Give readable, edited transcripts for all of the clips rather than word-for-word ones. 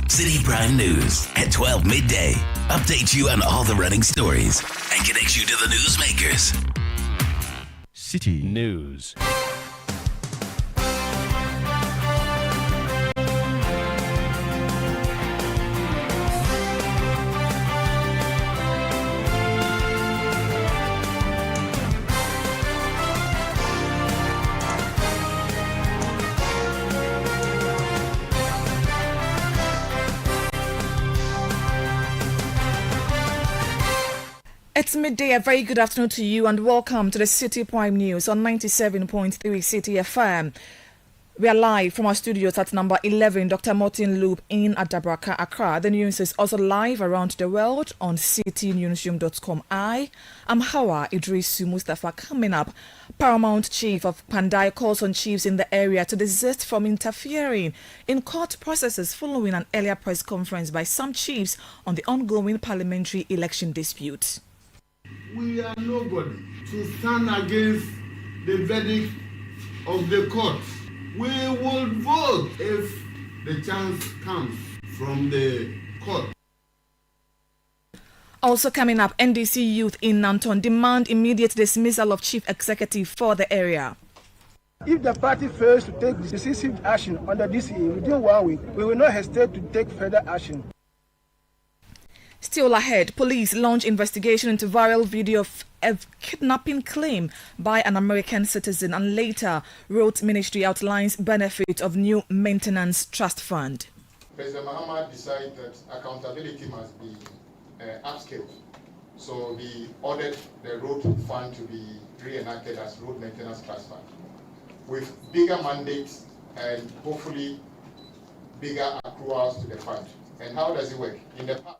Citi Prime News at 12 midday. Update you on all the running stories and connect you to the newsmakers. Citi News. It's midday. A very good afternoon to you and welcome to the Citi Prime News on 97.3 Citi FM. We are live from our studios at number 11 Dr. Martin Loop in Adabraka, Accra. The news is also live around the world on citinewsroom.com. I am Hawa Idrisu Mustafa. Coming up, Paramount Chief of Pandai calls on chiefs in the area to desist from interfering in court processes following an earlier press conference by some chiefs on the ongoing parliamentary election dispute. We are nobody to stand against the verdict of the court. We will vote if the chance comes from the court. Also coming up, NDC youth in Nanton demand immediate dismissal of chief executive for the area. If the party fails to take decisive action under DCA within 1 week, we will not hesitate to take further action. Still ahead, police launch investigation into viral video of a kidnapping claim by an American citizen, and later, Road Ministry outlines benefit of new maintenance trust fund. President Mahama decided that accountability must be upscaled. So he ordered the road fund to be reenacted as road maintenance trust fund with bigger mandates and hopefully bigger accruals to the fund. And how does it work? In the past,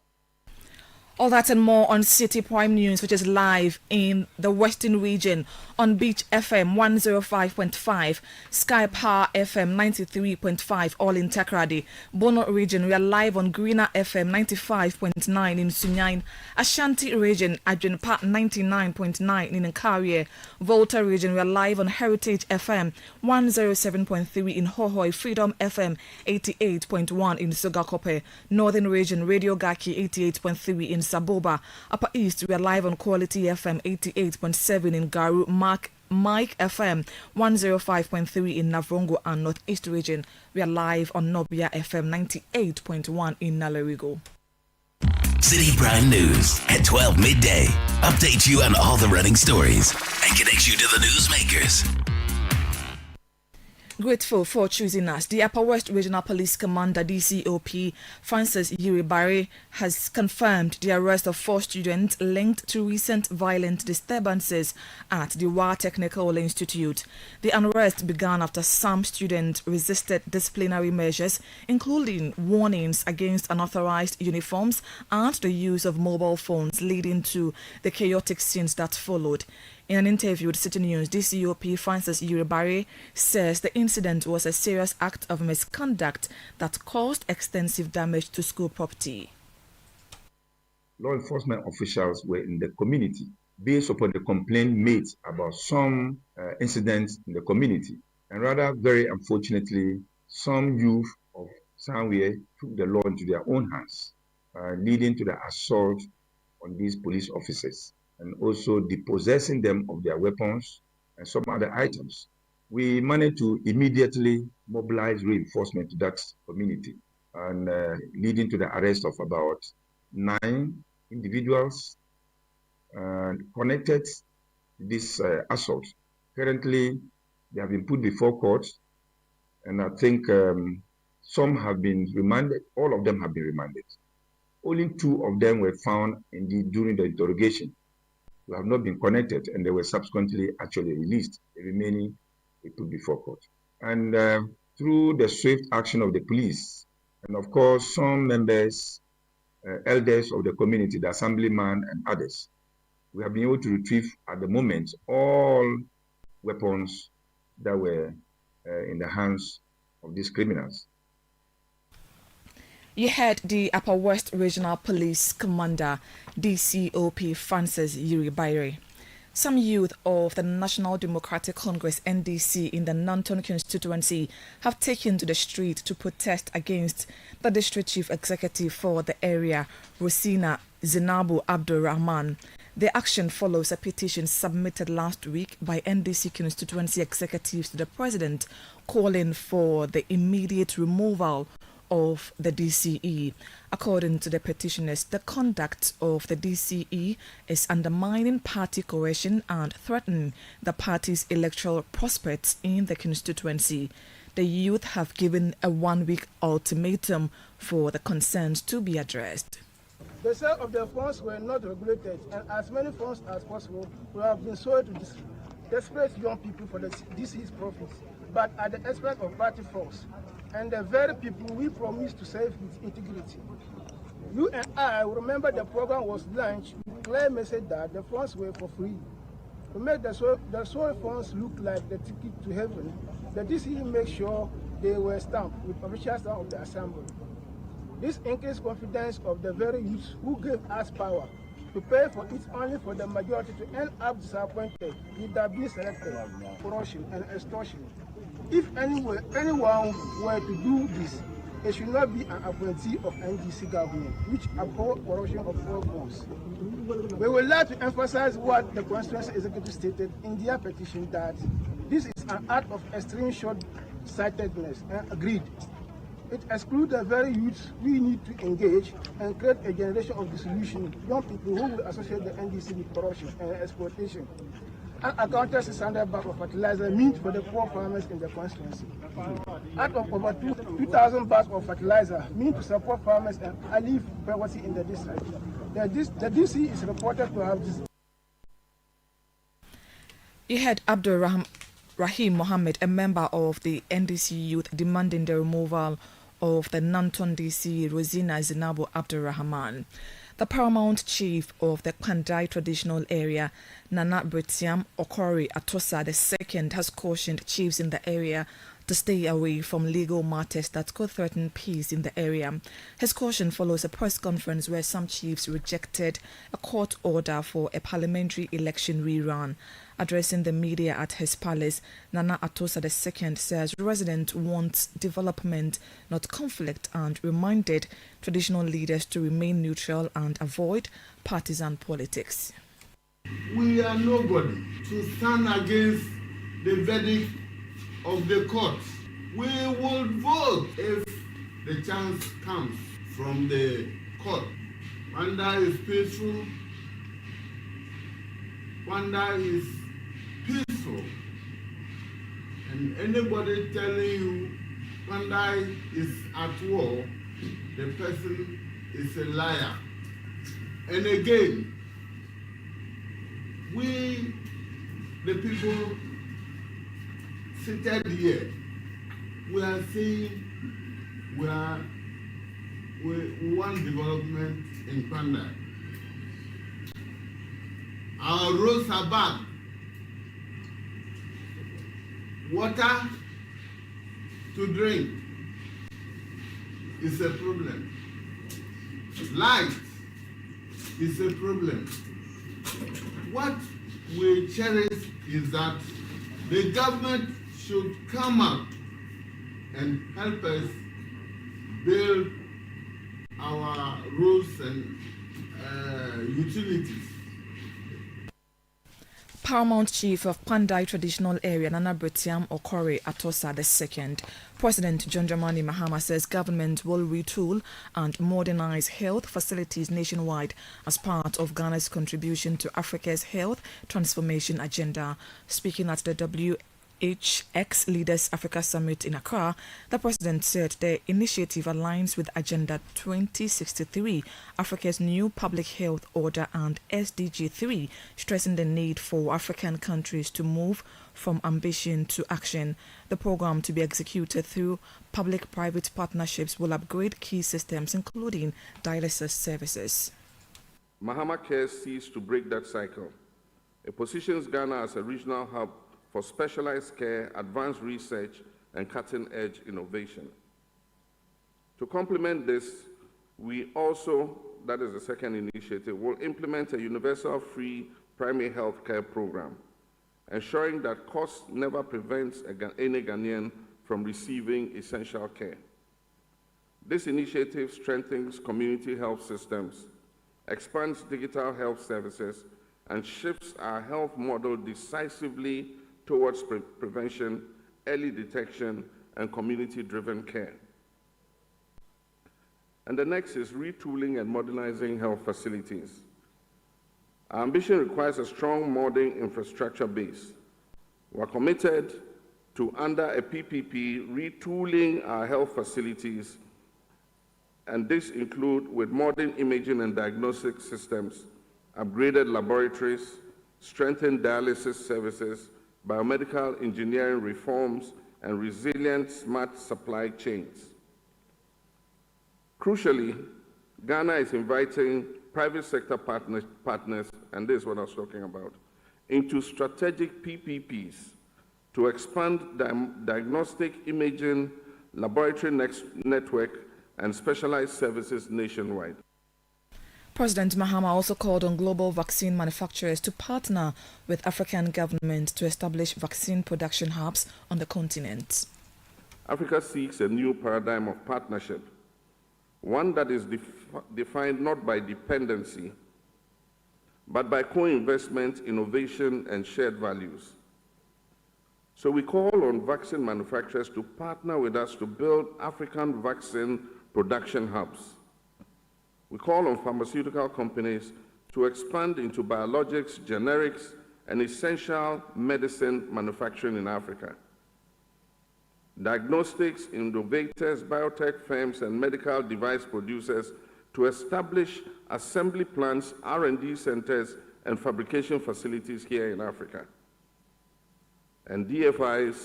all that and more on Citi Prime News, which is live in the Western region on Beach FM 105.5, Sky Power FM 93.5, all in Takrady. Bono region, we are live on Greener FM 95.9 in Sunyain. Ashanti region, Adwenpa 99.9 in Nkawie. Volta region, we are live on Heritage FM 107.3 in Hohoi. Freedom FM 88.1 in Sogakope. Northern region, Radio Gaki 88.3 in Saboba. Upper East, we are live on Quality FM 88.7 in Garu. Mike FM 105.3 in Navrongo, and Northeast region, we are live on Nobia FM 98.1 in Nalerigo. Citi Prime News at 12 midday. Update you on all the running stories and connect you to the newsmakers. Grateful for choosing us. The Upper West Regional Police Commander DCOP Francis Yuribare has confirmed the arrest of 4 students linked to recent violent disturbances at the Wa Technical Institute. The unrest began after some students resisted disciplinary measures, including warnings against unauthorized uniforms and the use of mobile phones, leading to the chaotic scenes that followed. In an interview with Citi News, DCOP Francis Yuribare says the incident was a serious act of misconduct that caused extensive damage to school property. Law enforcement officials were in the community based upon the complaint made about some incidents in the community. And rather, very unfortunately, some youth of somewhere took the law into their own hands, leading to the assault on these police officers, and also dispossessing them of their weapons and some other items. We managed to immediately mobilize reinforcement to that community, and leading to the arrest of about 9 individuals connected to this assault. Currently, they have been put before court, and I think some have been remanded. All of them have been remanded. Only 2 of them were found indeed during the interrogation who have not been connected, and they were subsequently actually released. The remaining were put before court. And through the swift action of the police, and of course some members, elders of the community, the assemblyman and others, we have been able to retrieve at the moment all weapons that were in the hands of these criminals. You heard the Upper West Regional Police Commander, DCOP Francis Yuribare. Some youth of the National Democratic Congress (NDC) in the Nanton constituency have taken to the street to protest against the district chief executive for the area, Rosina Zinabu Abdul Rahman. The action follows a petition submitted last week by NDC constituency executives to the president calling for the immediate removal of the DCE. According to the petitioners, the conduct of the DCE is undermining party cohesion and threatening the party's electoral prospects in the constituency. The youth have given a one-week ultimatum for the concerns to be addressed. The sale of the funds were not regulated, and as many funds as possible will have been sold to desperate young people for the DCE's profits, but at the expense of party funds and the very people we promised to save with integrity. You and I remember the program was launched with clear message that the funds were for free. To make the soil funds look like the ticket to heaven, the DCE made sure they were stamped with official stamp of the assembly. This increased confidence of the very youth who gave us power to pay for it only for the majority to end up disappointed with their being selected, corruption and extortion. If anyone were to do this, it should not be an appointee of NDC government, which abhor corruption of all forms. We would like to emphasize what the constituency executive stated in their petition, that this is an act of extreme short-sightedness and agreed. It excludes the very youth we need to engage and create a generation of dissolution, young people who will associate the NDC with corruption and exploitation. Unaccounted 600 bags of fertilizer meant for the poor farmers in the constituency. Out of over 2,000 bags of fertilizer meant to support farmers and alleviate poverty in the district. The DC is reported to have this. You heard Abdul Rahim Mohammed, a member of the NDC youth, demanding the removal of the Nanton DC, Rosina Zinabu Abdul Rahman. The paramount chief of the Pandai traditional area, Nana Britiam Okori Atosa II, has cautioned chiefs in the area to stay away from legal matters that could threaten peace in the area. His caution follows a press conference where some chiefs rejected a court order for a parliamentary election rerun. Addressing the media at his palace, Nana Atosa II says residents want development, not conflict, and reminded traditional leaders to remain neutral and avoid partisan politics. We are nobody to stand against the verdict of the court. We will vote if the chance comes from the court. Wanda is peaceful. Wanda is peaceful. And anybody telling you Wanda is at war, the person is a liar. And again, we, the people seated here, we are saying we want development in Panda. Our roads are bad. Water to drink is a problem. Light is a problem. What we cherish is that the government should come up and help us build our roads and utilities. Paramount Chief of Pandai Traditional Area, Nana Britiam Okori Atosa II. President John Dramani Mahama says government will retool and modernize health facilities nationwide as part of Ghana's contribution to Africa's health transformation agenda. Speaking at the WHX Leaders Africa Summit in Accra, the president said the initiative aligns with Agenda 2063, Africa's new public health order, and SDG 3, stressing the need for African countries to move from ambition to action. The program, to be executed through public-private partnerships, will upgrade key systems, including dialysis services. Mahama Care seeks to break that cycle. It positions Ghana as a regional hub for specialized care, advanced research, and cutting-edge innovation. To complement this, we also, that is the second initiative, will implement a universal free primary health care program, ensuring that cost never prevents any Ghanaian from receiving essential care. This initiative strengthens community health systems, expands digital health services, and shifts our health model decisively towards prevention, early detection, and community-driven care. And the next is retooling and modernizing health facilities. Our ambition requires a strong modern infrastructure base. We are committed to, under a PPP, retooling our health facilities, and this includes with modern imaging and diagnostic systems, upgraded laboratories, strengthened dialysis services, biomedical engineering reforms, and resilient smart supply chains. Crucially, Ghana is inviting private sector partners, and this is what I was talking about, into strategic PPPs to expand diagnostic imaging, laboratory network, and specialized services nationwide. President Mahama also called on global vaccine manufacturers to partner with African governments to establish vaccine production hubs on the continent. Africa seeks a new paradigm of partnership, one that is defined not by dependency, but by co-investment, innovation, and shared values. So we call on vaccine manufacturers to partner with us to build African vaccine production hubs. We call on pharmaceutical companies to expand into biologics, generics, and essential medicine manufacturing in Africa. Diagnostics, innovators, biotech firms, and medical device producers to establish assembly plants, R&D centers, and fabrication facilities here in Africa. And DFIs,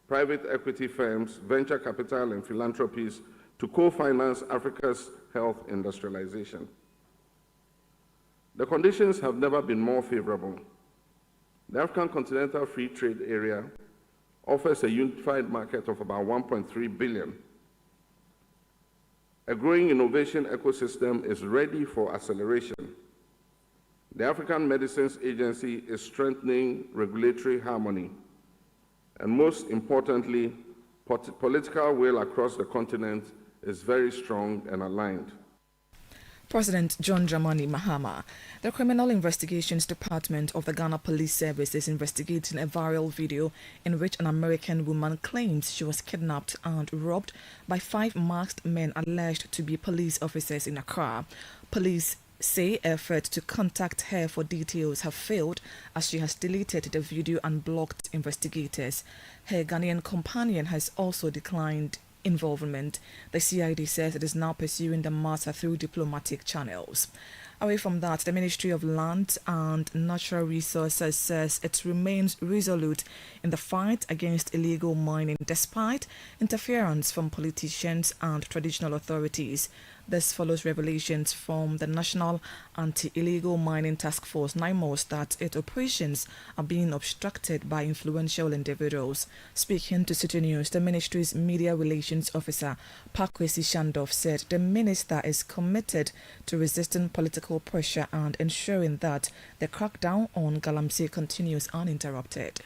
private equity firms, venture capital, and philanthropies to co-finance Africa's health industrialization. The conditions have never been more favorable. The African Continental Free Trade Area offers a unified market of about 1.3 billion. A growing innovation ecosystem is ready for acceleration. The African Medicines Agency is strengthening regulatory harmony. And most importantly, political will across the continent is very strong and aligned. President John Dramani Mahama, the Criminal Investigations Department of the Ghana Police Service is investigating a viral video in which an American woman claims she was kidnapped and robbed by 5 masked men alleged to be police officers in Accra. Police say efforts to contact her for details have failed as she has deleted the video and blocked investigators. Her Ghanaian companion has also declined involvement. The CID says it is now pursuing the matter through diplomatic channels. Away from that, the Ministry of Land and Natural Resources says it remains resolute in the fight against illegal mining despite interference from politicians and traditional authorities. This follows revelations from the National Anti-Illegal Mining Task Force, NIMOS, that its operations are being obstructed by influential individuals. Speaking to Citi News, the ministry's media relations officer, Pakwesi Shandov, said the minister is committed to resisting political pressure and ensuring that the crackdown on Galamsey continues uninterrupted.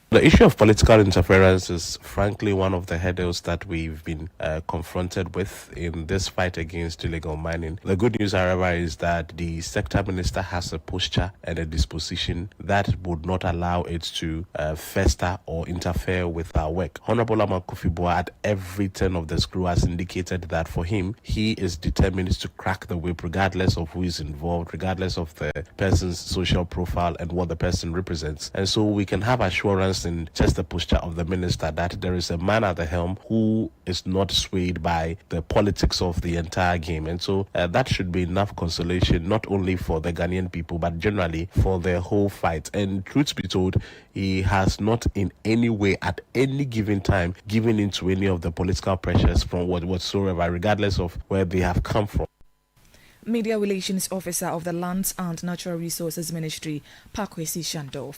The issue of political interference is frankly one of the hurdles that we've been confronted with in this fight against illegal mining. The good news, however, is that the sector minister has a posture and a disposition that would not allow it to fester or interfere with our work. Honorable Kofi at every turn of the screw has indicated that for him, he is determined to crack the whip regardless of who is involved, regardless of the person's social profile and what the person represents. And so we can have assurance in just the posture of the minister that there is a man at the helm who is not swayed by the politics of the entire game. And so that should be enough consolation, not only for the Ghanaian people, but generally for the whole fight. And truth be told, he has not in any way at any given time given into any of the political pressures from whatsoever, regardless of where they have come from. Media Relations Officer of the Lands and Natural Resources Ministry, Pakwesi Shandov.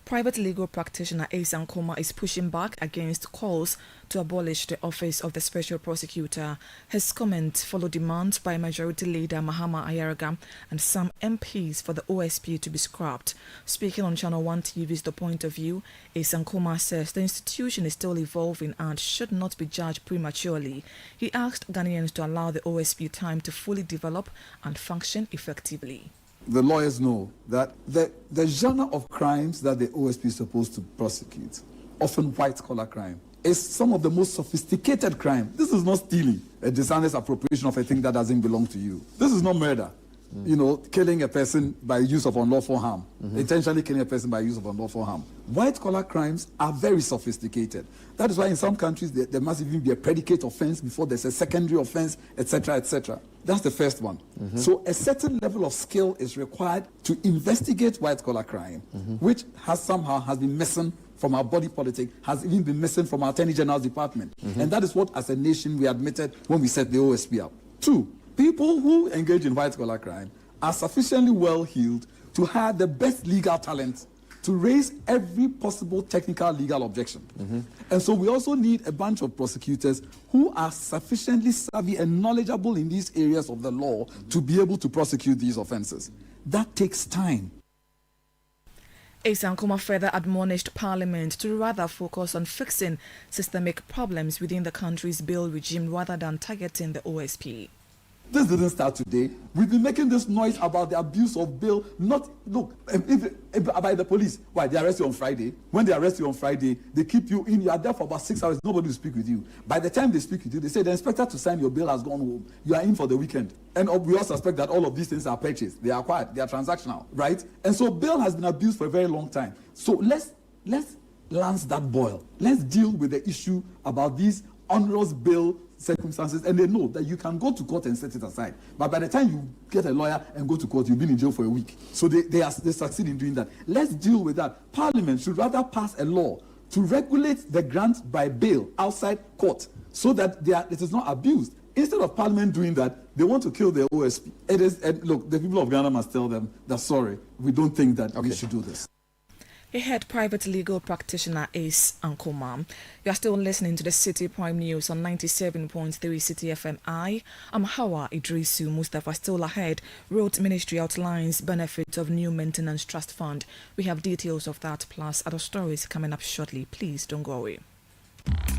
Private legal practitioner Ace Ankoma is pushing back against calls to abolish the office of the special prosecutor. His comments follow demands by Majority Leader Mahama Ayaraga and some MPs for the OSP to be scrapped. Speaking on Channel 1 TV's The Point of View, Ace Ankoma says the institution is still evolving and should not be judged prematurely. He asked Ghanaians to allow the OSP time to fully develop and function effectively. The lawyers know that the genre of crimes that the OSP is supposed to prosecute, often white-collar crime, is some of the most sophisticated crime. This is not stealing, a dishonest appropriation of a thing that doesn't belong to you. This is not murder. You know, killing a person by use of unlawful harm, intentionally killing a person by use of unlawful harm. White-collar crimes are very sophisticated. That is why in some countries there must even be a predicate offense before there's a secondary offense, etc., etc. That's the first one. So a certain level of skill is required to investigate white-collar crime, which somehow has been missing from our body politic, has even been missing from our Attorney General's department. And that is what, as a nation, we admitted when we set the OSP up. 2, people who engage in white-collar crime are sufficiently well-heeled to hire the best legal talent to raise every possible technical legal objection. And so we also need a bunch of prosecutors who are sufficiently savvy and knowledgeable in these areas of the law to be able to prosecute these offenses. That takes time. Ace Ankoma further admonished Parliament to rather focus on fixing systemic problems within the country's bail regime rather than targeting the OSP. This didn't start today. We've been making this noise about the abuse of bail, by the police. Why? They arrest you on Friday. When they arrest you on Friday, they keep you in. You are there for about 6 hours. Nobody will speak with you. By the time they speak with you, they say the inspector to sign your bail has gone home. You are in for the weekend. And we all suspect that all of these things are purchased. They are acquired. They are transactional, right? And so bail has been abused for a very long time. So let's lance that boil. Let's deal with the issue about these onerous bail circumstances, and they know that you can go to court and set it aside. But by the time you get a lawyer and go to court, you've been in jail for a week. So they succeed in doing that. Let's deal with that. Parliament should rather pass a law to regulate the grant by bail outside court so that it is not abused. Instead of Parliament doing that, they want to kill the OSP. Look, the people of Ghana must tell them that, sorry, we don't think that we should do this. He heard private legal practitioner Ace Ankoma. You are still listening to the Citi Prime News on 97.3 Citi FM. I'm Hawa Idrisu. Mustafa still ahead. Road Ministry outlines benefits of new maintenance trust fund. We have details of that plus other stories coming up shortly. Please don't go away.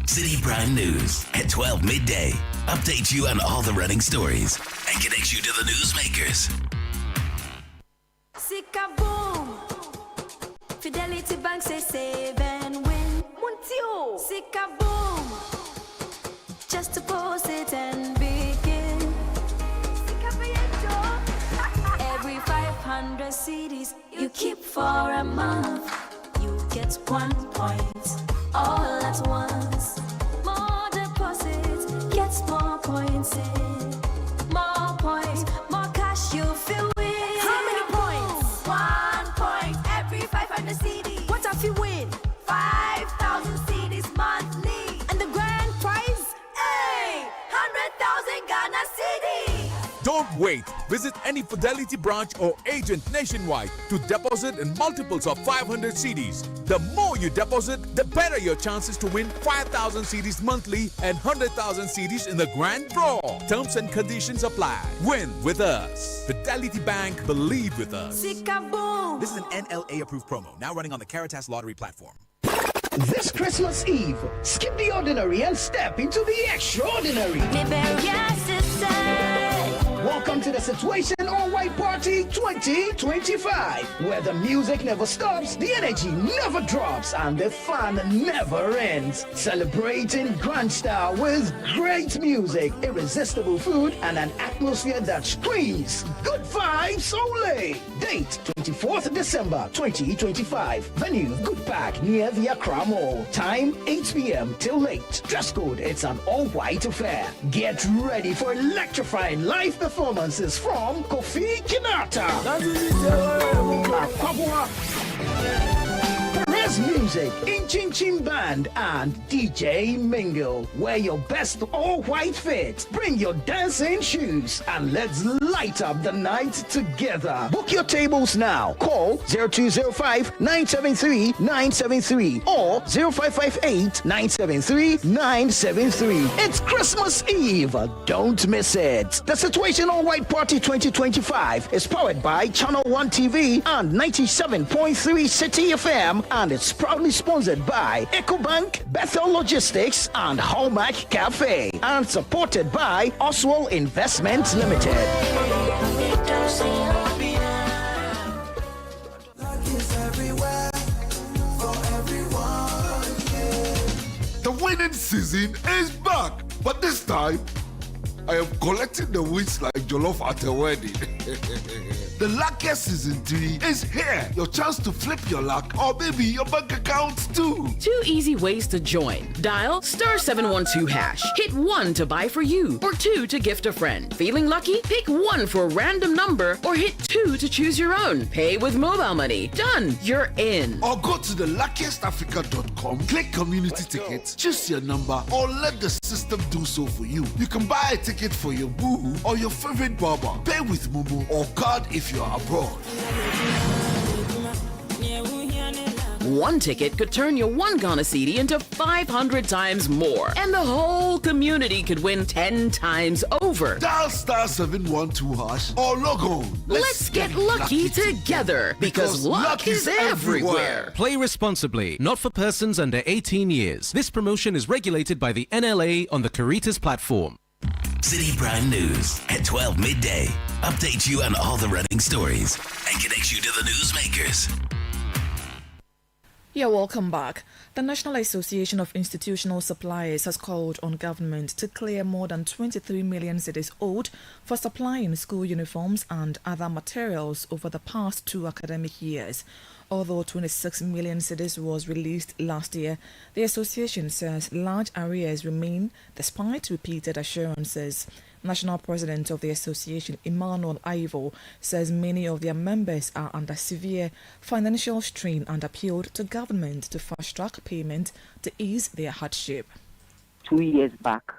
Citi Prime News at 12 midday. Update you on all the running stories and connects you to the newsmakers. Fidelity Bank say save and win. Muntio, Sika boom. Just to post it and begin. Every 500 CDs you keep for a month, you get 1 point all at once. More deposits, gets more points in. More points, more cash you feel with. How many points? 1 point every 500 CDs. What if you win? 5,000 CDs monthly. And the grand prize? Hey! 100,000 Ghana CDs. Don't wait. Visit any Fidelity branch or agent nationwide to deposit in multiples of 500 CDs. The more you deposit, the better your chances to win 5,000 CDs monthly and 100,000 CDs in the grand draw. Terms and conditions apply. Win with us. Fidelity Bank, believe with us. Sika-boom. This is an NLA approved promo, now running on the Caritas Lottery platform. This Christmas Eve, skip the ordinary and step into the extraordinary. Welcome to the Situation All White Party 2025, where the music never stops, the energy never drops, and the fun never ends. Celebrating grand style with great music, irresistible food, and an atmosphere that screams good vibes only. Date 24th December 2025. Venue Good Park near the Accra Mall. Time 8 p.m. till late. Dress code, it's an all-white affair. Get ready for electrifying live performances from Kofi Kinata, best music in Chin Chin Band and DJ Mingle. Wear your best all-white fit. Bring your dancing shoes and let's light up the night together. Book your tables now. Call 0205-973-973 or 0558-973-973. It's Christmas Eve. Don't miss it. The Situation All White Party 2025 is powered by Channel 1 TV and 97.3 Citi FM, and it's proudly sponsored by EcoBank, Bethel Logistics, and Hallmark Cafe, and supported by Oswald Investments Limited. The winning season is back, but this time I am collecting the wins like jollof at a wedding. The luckiest season 3 is here. Your chance to flip your luck or maybe your bank account too. 2 easy ways to join. Dial *712#. Hit 1 to buy for you or 2 to gift a friend. Feeling lucky? Pick 1 for a random number or hit 2 to choose your own. Pay with mobile money. Done. You're in. Or go to the luckiestafrica.com, click community tickets, choose your number or let the system do so for you. You can buy a ticket for your boo or your favorite barber. Pay with Momo or card if you're abroad. 1 ticket could turn your 1 Ghana cedi into 500 times more, and the whole community could win 10 times over. Dial *712# or log on. Let's get lucky together because luck is everywhere. Play responsibly, not for persons under 18 years. This promotion is regulated by the NLA on the Caritas platform. Citi Prime News at 12 midday. Update you on all the running stories and connects you to the newsmakers. You're welcome back. The National Association of Institutional Suppliers has called on government to clear more than 23 million cedis owed for supplying school uniforms and other materials over the past 2 academic years. Although 26 million cedis was released last year, the association says large arrears remain despite repeated assurances. National President of the association, Emmanuel Ivo, says many of their members are under severe financial strain and appealed to government to fast-track payment to ease their hardship. 2 years back,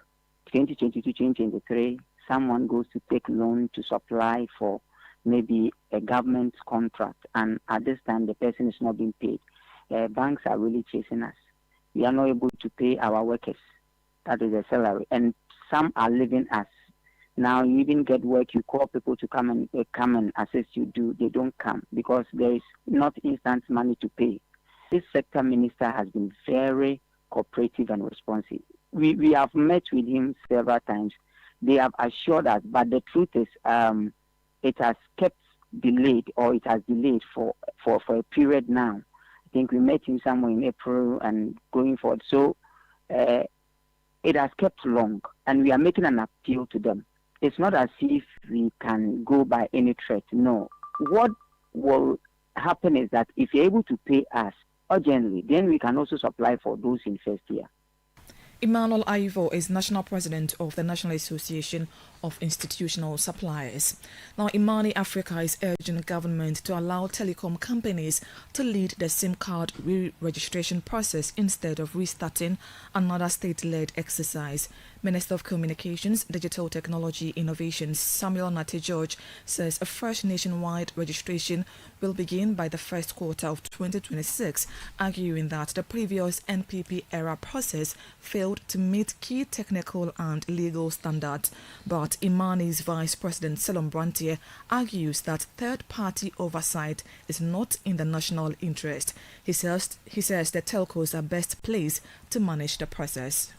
2022-2023, someone goes to take loan to supply for maybe a government contract, and at this time the person is not being paid. Banks are really chasing us. We are not able to pay our workers. That is a salary, and some are leaving us. Now you even get work, you call people to come and assist you, they don't come because there is not instant money to pay. This sector minister has been very cooperative and responsive. We have met with him several times. They have assured us, but the truth is it has kept delayed, or it has delayed for a period now. I think we met him somewhere in April and going forward. So it has kept long, and we are making an appeal to them. It's not as if we can go by any threat. No. What will happen is that if you're able to pay us urgently, then we can also supply for those in first year. Emmanuel Ivo is National President of the National Association of Institutional Suppliers. Now, Imani Africa is urging the government to allow telecom companies to lead the SIM card re-registration process instead of restarting another state-led exercise. Minister of Communications, Digital Technology Innovation Samuel Nate George says a fresh nationwide registration will begin by the first quarter of 2026, arguing that the previous NPP era process failed to meet key technical and legal standards. But Imani's Vice President Selom Brantier argues that third-party oversight is not in the national interest. He says the telcos are best placed to manage the process.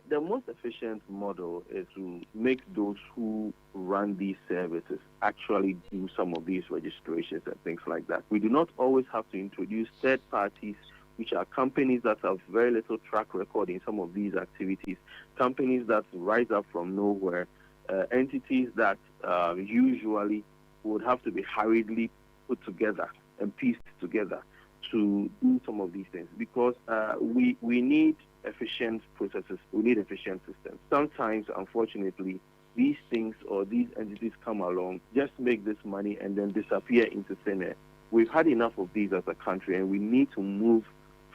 The most efficient model is to make those who run these services actually do some of these registrations and things like that. We do not always have to introduce third parties, which are companies that have very little track record in some of these activities, companies that rise up from nowhere, entities that usually would have to be hurriedly put together and pieced together to do some of these things, because we need efficient processes, we need efficient systems. Sometimes, unfortunately, these things or these entities come along, just make this money and then disappear into thin air. We've had enough of these as a country, and we need to move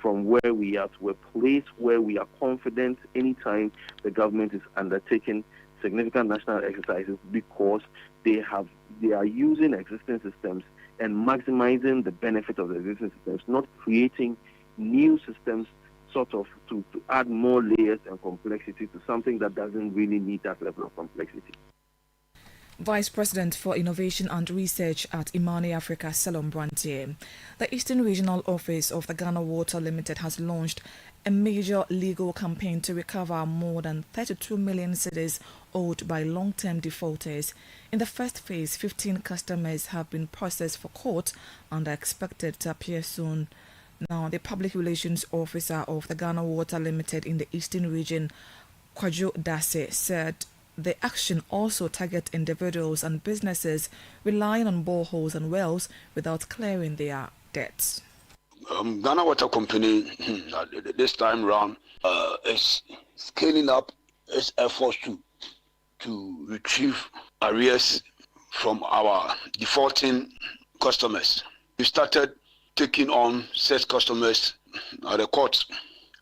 from where we are to a place where we are confident anytime the government is undertaking significant national exercises, because they are using existing systems and maximizing the benefit of the existing systems, not creating new systems sort of to add more layers and complexity to something that doesn't really need that level of complexity. Vice President for Innovation and Research at Imani Africa, Salom Brantier. The Eastern Regional Office of the Ghana Water Limited has launched a major legal campaign to recover more than 32 million cedis owed by long-term defaulters. In the first phase, 15 customers have been processed for court and are expected to appear soon. Now, the Public Relations Officer of the Ghana Water Limited in the Eastern Region, Kwadwo Dase, said the action also target individuals and businesses relying on boreholes and wells without clearing their debts. Ghana Water Company this time round is scaling up its efforts to retrieve arrears from our defaulting customers. We started taking on such customers at the courts,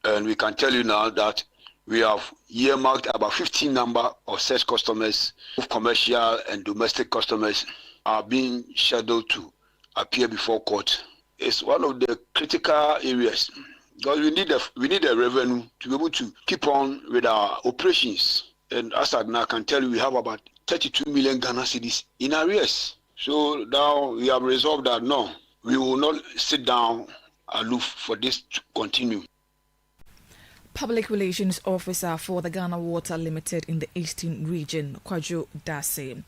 and we can tell you now that we have earmarked about 15 number of such customers, both commercial and domestic customers, are being scheduled to appear before court. It's one of the critical areas because we need a revenue to be able to keep on with our operations. And as I now can tell you, we have about 32 million Ghana cedis in arrears. So now we have resolved that no, we will not sit down aloof for this to continue. Public Relations Officer for the Ghana Water Limited in the Eastern Region, Kwadwo Dase.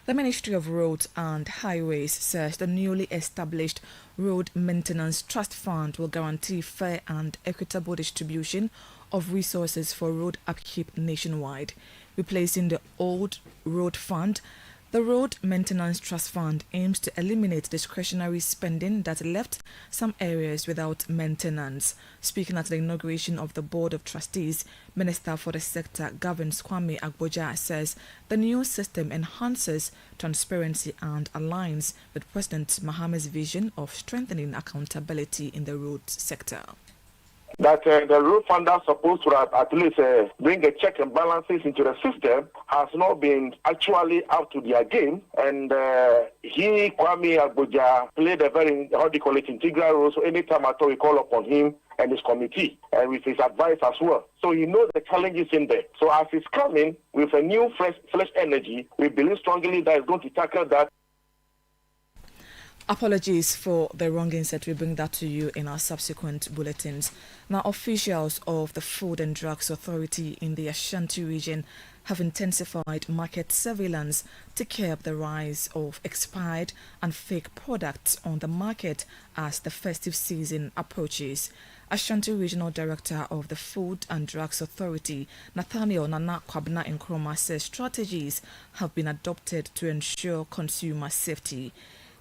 The Ministry of Roads and Highways says the newly established Road Maintenance Trust Fund will guarantee fair and equitable distribution of resources for road upkeep nationwide. Replacing the old road fund, the Road Maintenance Trust Fund aims to eliminate discretionary spending that left some areas without maintenance. Speaking at the inauguration of the Board of Trustees, Minister for the Sector, Governs Kwame Agboja, says the new system enhances transparency and aligns with President Mahama's vision of strengthening accountability in the road sector. That the road fund that's supposed to at least bring a check and balances into the system has not been actually up to their game. And Kwame Agboja, played a very, integral role. So anytime at all we call upon him and his committee and with his advice as well. So he knows the challenges in there. So as he's coming with a new fresh energy, we believe strongly that he's going to tackle that. Apologies for the wrong insert. We bring that to you in our subsequent bulletins. Now, officials of the Food and Drugs Authority in the Ashanti region have intensified market surveillance to curb the rise of expired and fake products on the market as the festive season approaches. Ashanti Regional Director of the Food and Drugs Authority, Nathaniel Nana Kwabna Nkrumah, says strategies have been adopted to ensure consumer safety.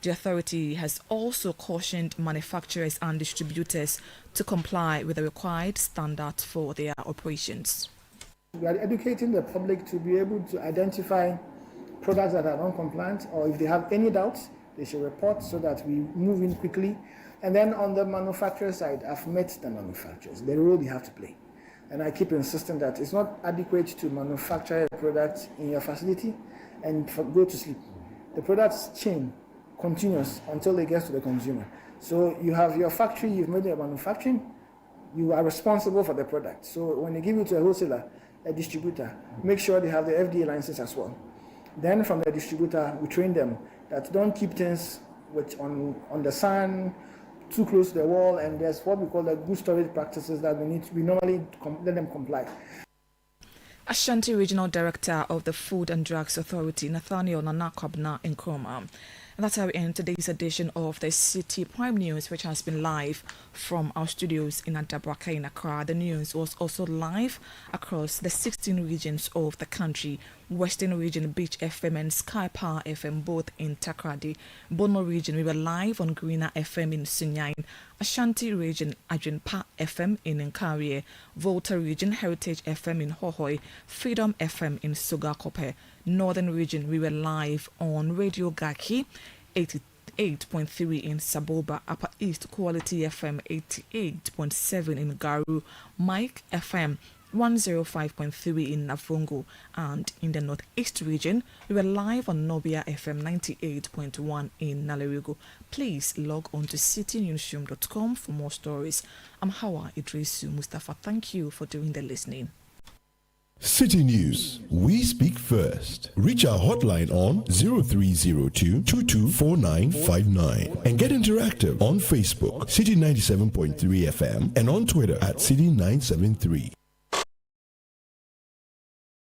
The authority has also cautioned manufacturers and distributors to comply with the required standards for their operations. We are educating the public to be able to identify products that are non-compliant, or if they have any doubts, they should report so that we move in quickly. And then on the manufacturer side, I've met the manufacturers, the role they have to play. And I keep insisting that it's not adequate to manufacture a product in your facility and go to sleep. The product's chain continuous until it gets to the consumer. So you have your factory, you've made your manufacturing, you are responsible for the product. So when you give it to a wholesaler, a distributor, make sure they have the FDA license as well. Then from the distributor, we train them that don't keep things on the sun, too close to the wall, and there's what we call the good storage practices that we normally let them comply. Ashanti Regional Director of the Food and Drugs Authority, Nathaniel Nana Kwabna Nkrumah. And that's how we end today's edition of the Citi Prime News, which has been live from our studios in Adabraka in Accra. The news was also live across the 16 regions of the country. Western Region, Beach FM and Sky Power FM, both in Takrady. Bono Region, we were live on Greener FM in Sunyain. Ashanti Region, Ajunpa FM in Nkarie. Volta Region, Heritage FM in Hohoi. Freedom FM in Sugakope. Northern Region, we were live on Radio Gaki 98.3 in Saboba, Upper East Quality FM 88.7 in Garu, Mike FM 105.3 in Navrongo, and in the Northeast region, we were live on Nobia FM 98.1 in Nalerigo. Please log on to citynewsroom.com for more stories. I'm Hawa Idrisu Mustafa. Thank you for doing the listening. City News. We speak first. Reach our hotline on 0302 224959 and get interactive on Facebook, City 97.3 FM, and on Twitter at City 973.